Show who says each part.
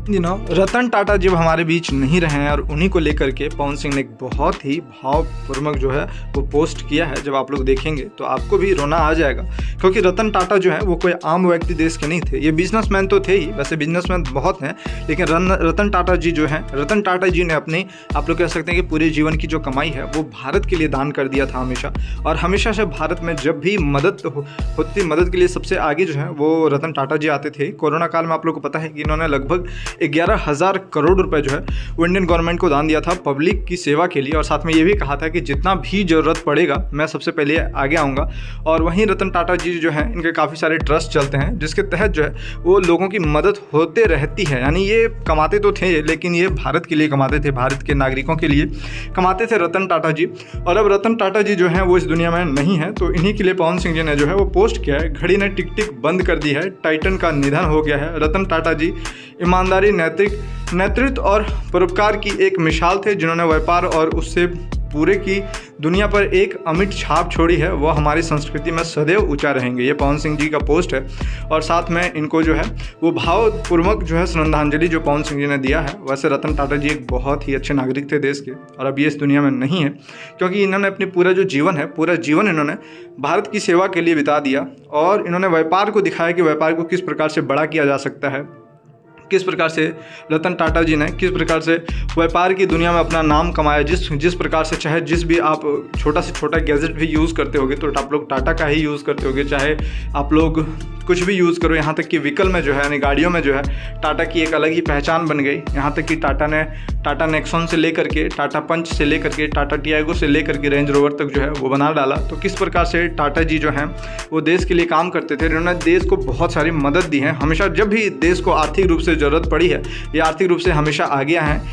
Speaker 1: रतन टाटा जब हमारे बीच नहीं रहे हैं और उन्हीं को लेकर के पवन सिंह ने एक बहुत ही भावपूर्वक जो है वो पोस्ट किया है। जब आप लोग देखेंगे तो आपको भी रोना आ जाएगा, क्योंकि रतन टाटा जो है वो कोई आम व्यक्ति देश के नहीं थे। ये बिजनेसमैन तो थे ही, वैसे बिजनेसमैन बहुत हैं, लेकिन रतन टाटा जी जो हैं, रतन टाटा जी ने अपनी, आप लोग कह सकते हैं कि पूरे जीवन की जो कमाई है वो भारत के लिए दान कर दिया था हमेशा। और हमेशा से भारत में जब भी मदद होती, मदद के लिए सबसे आगे जो है वो रतन टाटा जी आते थे। कोरोना काल में आप लोग को पता है कि इन्होंने लगभग 11,000 करोड़ रुपए जो है वो इंडियन गवर्नमेंट को दान दिया था पब्लिक की सेवा के लिए। और साथ में ये भी कहा था कि जितना भी ज़रूरत पड़ेगा मैं सबसे पहले आगे आऊँगा। और वहीं रतन टाटा जी जो हैं, इनके काफ़ी सारे ट्रस्ट चलते हैं जिसके तहत जो है वो लोगों की मदद होते रहती है। यानी ये कमाते तो थे, लेकिन ये भारत के लिए कमाते थे, भारत के नागरिकों के लिए कमाते थे रतन टाटा जी। और अब रतन टाटा जी जो हैं वो इस दुनिया में नहीं है, तो इन्हीं के लिए पवन सिंह जी ने जो है वो पोस्ट किया है। घड़ी ने टिक टिक बंद कर दी है, टाइटन का निधन हो गया है। रतन टाटा जी ईमानदारी, नेतृत्व और परोपकार की एक मिसाल थे, जिन्होंने व्यापार और उससे पूरे की दुनिया पर एक अमिट छाप छोड़ी है। वह हमारी संस्कृति में सदैव ऊंचा रहेंगे। ये पवन सिंह जी का पोस्ट है। और साथ में इनको जो है वो भावपूर्वक जो है श्रद्धांजलि जो पवन सिंह जी ने दिया है। वैसे रतन टाटा जी एक बहुत ही अच्छे नागरिक थे देश के, और अब ये इस दुनिया में नहीं है, क्योंकि इन्होंने अपनी पूरा जो जीवन है, पूरा जीवन इन्होंने भारत की सेवा के लिए बिता दिया। और इन्होंने व्यापार को दिखाया कि व्यापार को किस प्रकार से बड़ा किया जा सकता है, किस प्रकार से रतन टाटा जी ने किस प्रकार से व्यापार की दुनिया में अपना नाम कमाया। जिस प्रकार से, चाहे जिस भी आप छोटा से छोटा गैजेट भी यूज़ करते होगे तो आप लोग टाटा का ही यूज़ करते होगे, चाहे आप लोग कुछ भी यूज़ करो, यहाँ तक कि व्हीकल में जो है, यानी गाड़ियों में जो है टाटा की एक अलग ही पहचान बन गई। यहाँ तक कि टाटा नेक्सॉन से लेकर के, टाटा पंच से लेकर के, टाटा टियागो से लेकर के रेंज रोवर तक जो है वो बना डाला। तो किस प्रकार से टाटा जी जो हैं वो देश के लिए काम करते थे। इन्होंने देश को बहुत सारी मदद दी है। हमेशा जब भी देश को आर्थिक रूप से ज़रूरत पड़ी है, ये आर्थिक रूप से हमेशा आगे आए हैं।